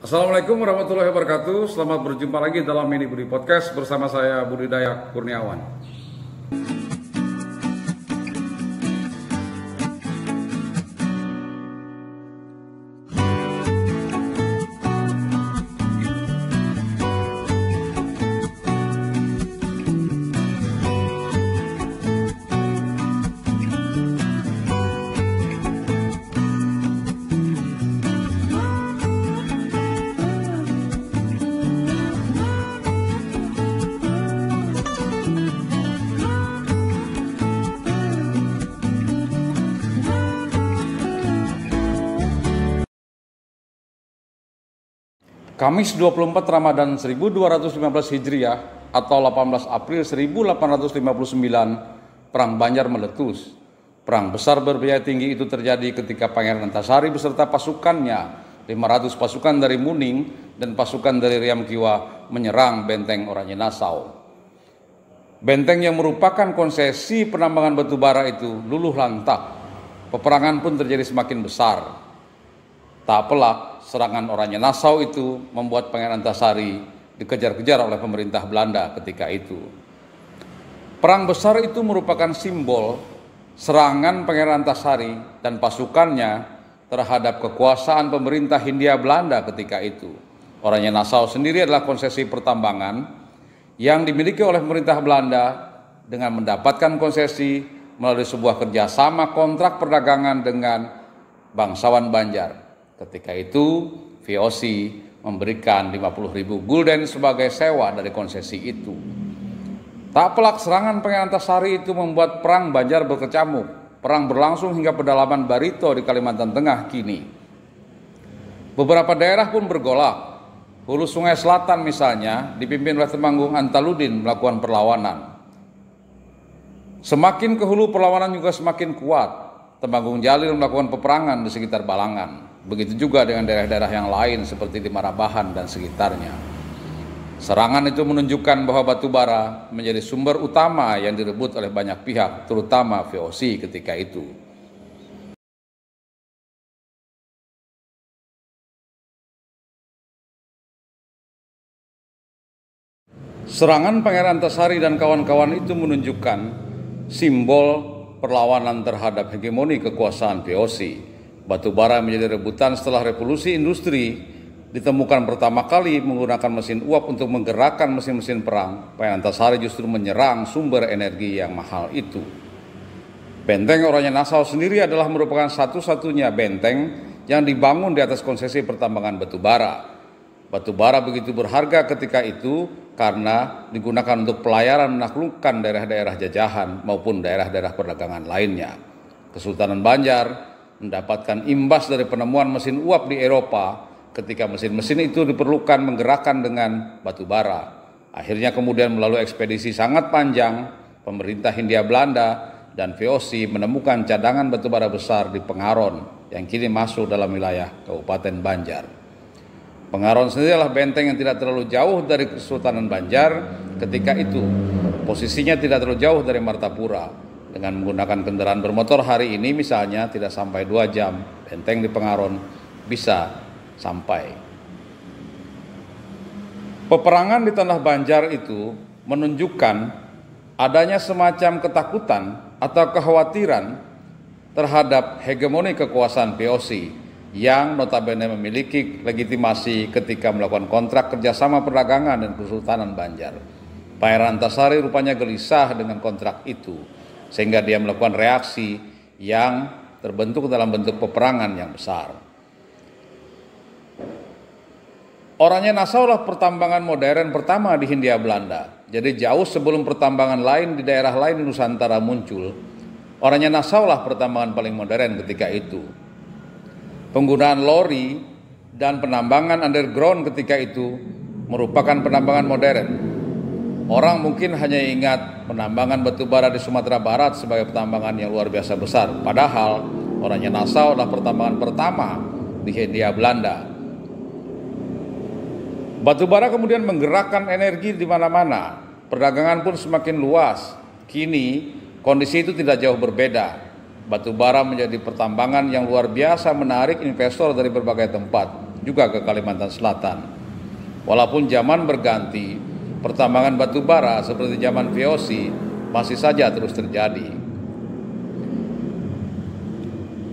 Assalamualaikum warahmatullahi wabarakatuh. Selamat berjumpa lagi dalam Mini Budi Podcast bersama saya Budi Dayak Kurniawan. Kamis 24 Ramadan 1215 Hijriah atau 18 April 1859, Perang Banjar meletus. Perang besar berbiaya tinggi itu terjadi ketika Pangeran Antasari beserta pasukannya, 500 pasukan dari Muning dan pasukan dari Riam Kiwa menyerang benteng Oranye Nassau. Benteng yang merupakan konsesi penambangan batu bara itu luluh lantak. Peperangan pun terjadi semakin besar. Tak pelak, serangan Oranye Nassau itu membuat Pangeran Antasari dikejar-kejar oleh pemerintah Belanda ketika itu. Perang besar itu merupakan simbol serangan Pangeran Antasari dan pasukannya terhadap kekuasaan pemerintah Hindia Belanda ketika itu. Oranye Nassau sendiri adalah konsesi pertambangan yang dimiliki oleh pemerintah Belanda dengan mendapatkan konsesi melalui sebuah kerjasama kontrak perdagangan dengan bangsawan Banjar. Ketika itu, VOC memberikan 50.000 gulden sebagai sewa dari konsesi itu. Tak pelak serangan Pangeran Antasari itu membuat perang Banjar berkecamuk. Perang berlangsung hingga pedalaman Barito di Kalimantan Tengah kini. Beberapa daerah pun bergolak. Hulu Sungai Selatan misalnya dipimpin oleh Temanggung Antaludin melakukan perlawanan. Semakin ke hulu perlawanan juga semakin kuat. Temanggung Jalil melakukan peperangan di sekitar Balangan. Begitu juga dengan daerah-daerah yang lain seperti di Marabahan dan sekitarnya. Serangan itu menunjukkan bahwa batu bara menjadi sumber utama yang direbut oleh banyak pihak, terutama VOC ketika itu. Serangan Pangeran Antasari dan kawan-kawan itu menunjukkan simbol perlawanan terhadap hegemoni kekuasaan VOC. Batu bara menjadi rebutan setelah revolusi industri ditemukan pertama kali menggunakan mesin uap untuk menggerakkan mesin-mesin perang. Pangeran Antasari justru menyerang sumber energi yang mahal itu. Benteng Oranye Nassau sendiri adalah merupakan satu-satunya benteng yang dibangun di atas konsesi pertambangan batu bara. Batu bara begitu berharga ketika itu karena digunakan untuk pelayaran menaklukkan daerah-daerah jajahan maupun daerah-daerah perdagangan lainnya. Kesultanan Banjar mendapatkan imbas dari penemuan mesin uap di Eropa ketika mesin-mesin itu diperlukan menggerakkan dengan batu bara. Akhirnya kemudian melalui ekspedisi sangat panjang, pemerintah Hindia Belanda dan VOC menemukan cadangan batu bara besar di Pengaron yang kini masuk dalam wilayah Kabupaten Banjar. Pengaron sendiri adalah benteng yang tidak terlalu jauh dari Kesultanan Banjar ketika itu. Posisinya tidak terlalu jauh dari Martapura. Dengan menggunakan kendaraan bermotor hari ini misalnya tidak sampai 2 jam, benteng di Pengaron bisa sampai. Peperangan di Tanah Banjar itu menunjukkan adanya semacam ketakutan atau kekhawatiran terhadap hegemoni kekuasaan VOC yang notabene memiliki legitimasi ketika melakukan kontrak kerjasama perdagangan dan Kesultanan Banjar. Pangeran Antasari rupanya gelisah dengan kontrak itu, sehingga dia melakukan reaksi yang terbentuk dalam bentuk peperangan yang besar. Oranye Nassau lah pertambangan modern pertama di Hindia Belanda. Jadi jauh sebelum pertambangan lain di daerah lain di Nusantara muncul, Oranye Nassau lah pertambangan paling modern ketika itu. Penggunaan lori dan penambangan underground ketika itu merupakan penambangan modern. Orang mungkin hanya ingat penambangan batu bara di Sumatera Barat sebagai pertambangan yang luar biasa besar. Padahal Oranye Nassau adalah pertambangan pertama di Hindia Belanda. Batu bara kemudian menggerakkan energi di mana-mana. Perdagangan pun semakin luas. Kini kondisi itu tidak jauh berbeda. Batu bara menjadi pertambangan yang luar biasa menarik investor dari berbagai tempat. juga ke Kalimantan Selatan. Walaupun zaman berganti, pertambangan batu bara seperti zaman VOC masih saja terus terjadi.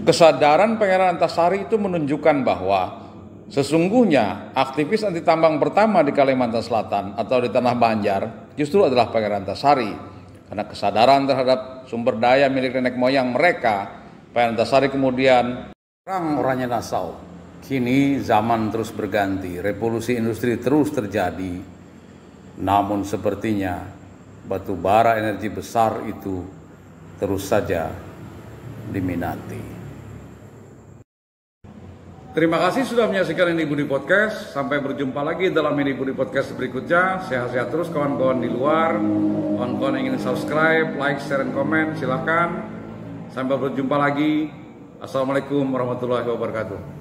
Kesadaran Pangeran Antasari itu menunjukkan bahwa sesungguhnya aktivis anti tambang pertama di Kalimantan Selatan atau di Tanah Banjar justru adalah Pangeran Antasari. Karena kesadaran terhadap sumber daya milik nenek moyang mereka, Pangeran Antasari kemudian perang oranye Nassau. Kini zaman terus berganti, revolusi industri terus terjadi. Namun sepertinya batu bara energi besar itu terus saja diminati. Terima kasih sudah menyaksikan Ini Budi Podcast. Sampai berjumpa lagi dalam Ini Budi Podcast berikutnya. Sehat-sehat terus kawan-kawan di luar. Kawan-kawan yang ingin subscribe, like, share, dan komen, silahkan. Sampai berjumpa lagi. Assalamualaikum warahmatullahi wabarakatuh.